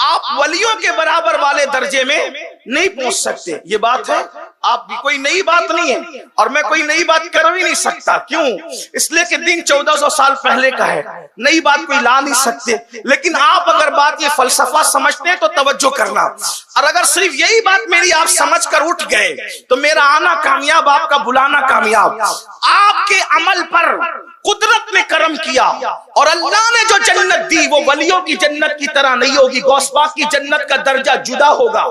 آپ ولیوں کے برابر والے درجے میں نہیں پہنچ سکتے. یہ بات ہے، آپ بھی کوئی نئی بات نہیں ہے اور میں کوئی نئی بات کر بھی نہیں سکتا. کیوں؟ اس لیے کہ دین 1400 سال پہلے کا ہے، نئی بات کوئی لا نہیں سکتے. لیکن آپ اگر بات یہ فلسفہ سمجھتے ہیں تو توجہ کرنا، اور اگر صرف یہی بات میری آپ سمجھ کر اٹھ گئے تو میرا آنا کامیاب، آپ کا بلانا کامیاب. آپ کے عمل پر قدرت نے کرم کیا اور اللہ نے جو جنت دی وہ ولیوں کی جنت کی طرح نہیں ہوگی. غوث پاک کی جنت کا درجہ جدا ہوگا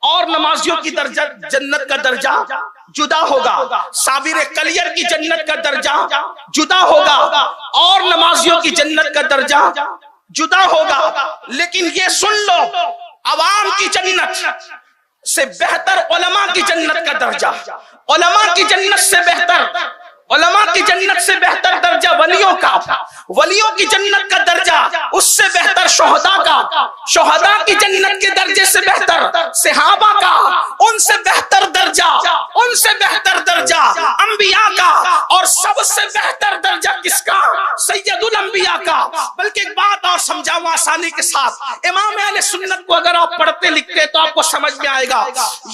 اور نمازیوں کی جنت کا درجہ جدا ہوگا. صابر کلیر کی جنت کا درجہ جدا ہوگا اور نمازیوں کی جنت کا درجہ جدا ہوگا. لیکن یہ سن لو، عوام کی جنت سے بہتر علماء کی جنت کا درجہ، علماء کی جنت سے بہتر، علماء کی جنت سے بہتر درجہ ولیوں کا، ولیوں کی جنت کا درجہ اس سے بہتر شہداء کا، شہداء کی جنت کے درجے سے بہتر صحابہ کا، ان سے بہتر درجہ، ان سے بہتر درجہ انبیاء کا، اور سب سے بہتر درجہ کس کا؟ سید الانبیاء کا. بلکہ ایک بات اور سمجھاؤں آسانی کے ساتھ، امام اہل سنت کو اگر آپ پڑھتے لکھتے تو آپ کو سمجھ میں آئے گا.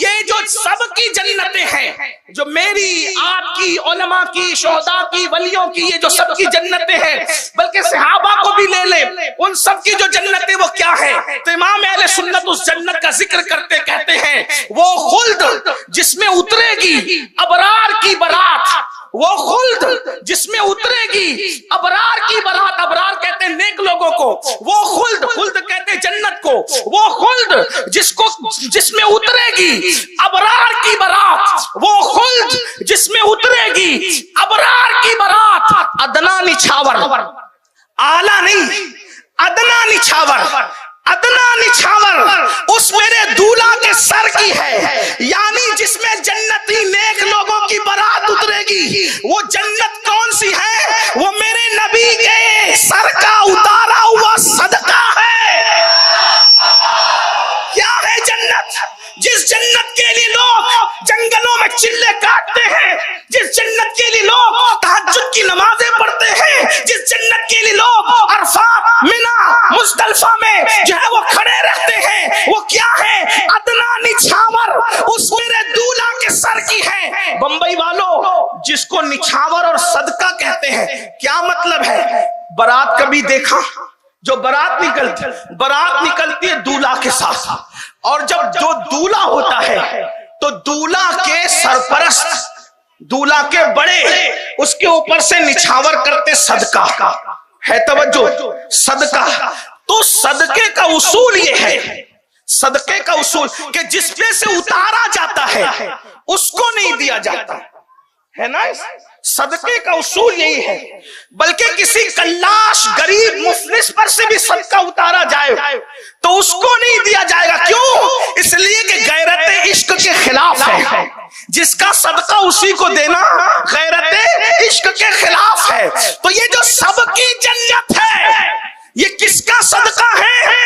یہ جو سب کی جنتیں ہیں، جو میری آپ کی، علماء کی، شہداء کی، ولیوں کی، یہ جو سب کی جنتیں ہیں، بلکہ صحابہ کو بھی لے لیں، ان سب کی جو جنتیں وہ کیا ہے؟ تو امام اہل سنت اس جنت کا ذکر کرتے کہتے ہیں وہ خلد جس میں اترے گی ابرار کی برات، وہ خلد جس میں اترے گی ابرار کی برات. ابرار کہتے ہیں نیک لوگوں کو، وہ خلد، خلد کہتے ہیں جنت کو، وہ خلد جس میں اترے گی ابرار کی برات، وہ خلد جس میں اترے گی ابرار کی برات. ادنا نچھاور، اعلیٰ نہیں، ادنا نچھاور، ادنا نچھاور اس میرے دولہا کے سر کی ہے. یعنی جس میں جنتی نیک لوگوں کی برات اترے گی، وہ جنت کون سی ہے؟ وہ میرے نبی کے سر کا اتارا ہوا صدقہ ہے. کیا ہے جنت؟ جس جنت کے لیے لوگ جنگلوں میں چلے کاٹتے ہیں، جس جنت کے لیے لوگ تہجد کی نمازیں پڑھتے ہیں، جس جنت کے لیے لوگ عرفات، منی، مزدلفہ میں جو ہے وہ کھڑے رہتے ہیں، وہ کیا ہے؟ ادنا نچھاور اس میرے دولہا کے سر کی ہے. بمبئی والوں، جس کو نچھاور اور صدقہ کہتے ہیں، کیا مطلب ہے؟ برات کبھی دیکھا؟ جو برات نکلتی ہے دولہا کے ساتھ، اور جب جو دولہا ہوتا ہے تو دولہا کے سرپرست، دولہا کے بڑے اس کے اوپر سے نچھاور کرتے صدقہ. ہے توجہ؟ صدقہ. تو صدقے کا اصول یہ ہے، صدقے کا اصول کہ جس پہ سے اتارا جاتا ہے اس کو نہیں دیا جاتا ہے نا. صدقے کا اصول یہی ہے. بلکہ کسی کلاش غریب مفلس پر سے بھی صدقہ اتارا جائے تو اس کو نہیں دیا جائے گا. کیوں؟ اس لیے کہ غیرت عشق کے خلاف ہے. جس کا صدقہ اسی کو دینا غیرت عشق کے خلاف ہے. تو یہ جو سب کی جنت ہے، یہ کس کا صدقہ ہے؟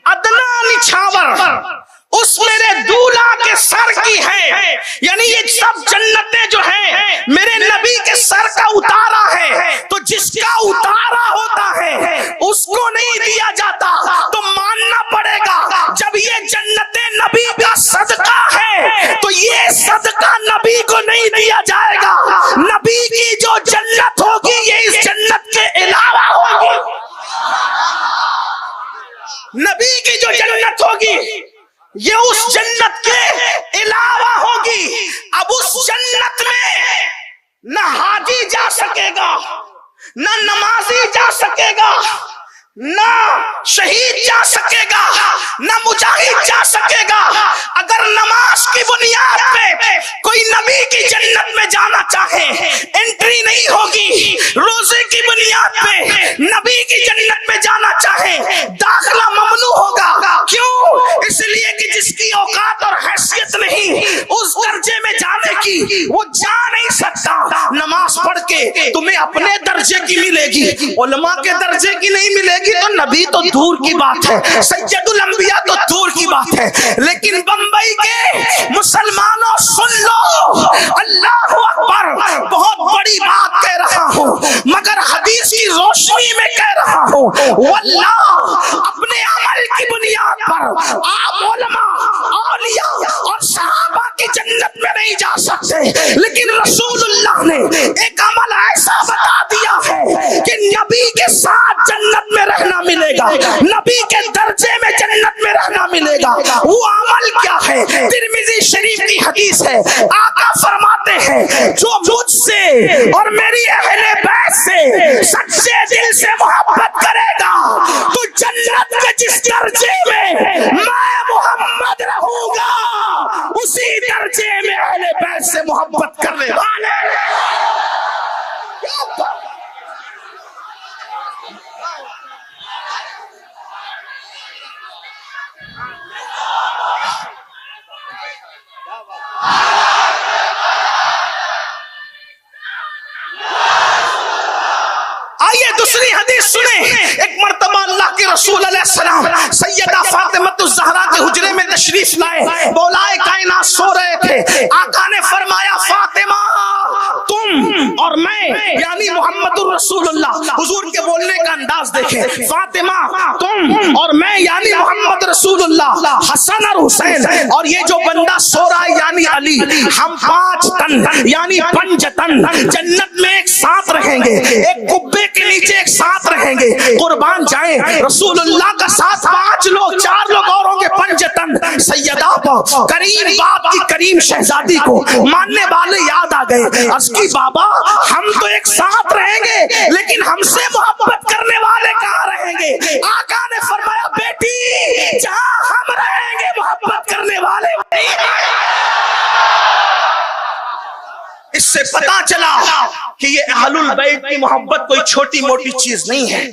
ادنا نچھاور اس میرے دولہا کے سر کی ہے. یعنی یہ سب جنتیں جو ہیں میرے نبی کے سر کا اتارا ہے. تو جس کا اتارا ہوتا ہے اس کو نہیں دیا جاتا. تو ماننا پڑے گا جب یہ جنتیں نبی کا صدقہ ہے تو یہ صدقہ نبی کو نہیں دیا جائے گا. نبی کی جو جنت ہوگی یہ اس جنت کے علاوہ ہوگی. نبی کی جو جنت ہوگی یہ اس جنت کے علاوہ ہوگی. اب اس جنت میں نہ حاجی جا سکے گا، نہ نمازی جا سکے گا، نہ شہید جا سکے گا، نہ مجاہد جا سکے گا. اگر نماز کی بنیاد پہ کوئی نبی کی جنت میں جانا چاہے انٹری نہیں ہوگی. روزے کی بنیاد پہ نبی کی جنت میں جانا چاہے داخلہ ممنوع ہوگا. کیوں؟ اس لیے کہ جس کی اوقات اور حیثیت نہیں اس درجے میں جانے کی وہ جا نہیں سکتا. نماز پڑھ کے تمہیں اپنے درجے کی ملے گی، علماء کے درجے کی نہیں ملے گی. تو نبی تو دور کی بات ہے، سید الانبیاء تو دور کی بات ہے. لیکن بمبئی کے مسلمانوں سن لو، اللہ اکبر، بہت بڑی بات کہہ رہا ہوں مگر حدیث کی روشنی میں کہہ رہا ہوں. واللہ اپنے عمل کی بنیاد پر آپ علماء اولیاء اور صحابہ کی جنت میں نہیں جا سکتے، لیکن رسول اللہ نے ایک عمل ایسا بتا دیا ہے کہ نبی کے ساتھ جنت میں رہنا ملے گا، نبی کے درجے میں جنت میں رہنا ملے گا۔ وہ عمل کیا ہے؟ ترمذی شریف کی حدیث ہے، آقا فرماتے ہیں جو مجھ سے اور میری اہل بیت سے سچے دل سے محبت کرے گا تو جنت کے جس درجے میں میں محمد رہوں گا اسی درجے میں اہل بیت سے محبت کرنے والے۔ آئیے دوسری حدیث سنیں۔ ایک مرتبہ اللہ کے رسول علیہ السلام سیدہ فاطمہ الزہرا کے حجرے میں تشریف لائے، بولائے کائنات سو رہے تھے، آقا نے فرمایا فاطمہ تم اور میں یعنی محمد الرسول اللہ، حضور کے بولنے کا انداز دیکھیں، فاطمہ تم اور میں یعنی محمد رسول اللہ، حسن اور حسین اور یہ جو بندہ سو رہا ہے یعنی علی، ہم 5 تن یعنی 5 تن جنت میں ایک ساتھ رہیں گے، ایک قبے کے نیچے ایک ساتھ رہیں گے، قربان جائیں رسول اللہ کا ساتھ 5 لوگ 4 لوگ اور ہوں گے 5 تن۔ سیدہ کریم باپ کی کریم شہزادی کو ماننے والے یاد آ گئے، عرض کی بابا ہم تو ایک ساتھ رہیں گے لیکن ہم سے محبت کرنے والے کہاں رہیں گے؟ آقا نے فرمایا بیٹی جہاں ہم رہیں گے محبت کرنے والے نہیں ہیں۔ اس سے پتا چلا کہ یہ اہل البیت کی محبت کوئی چھوٹی موٹی چیز نہیں ہے۔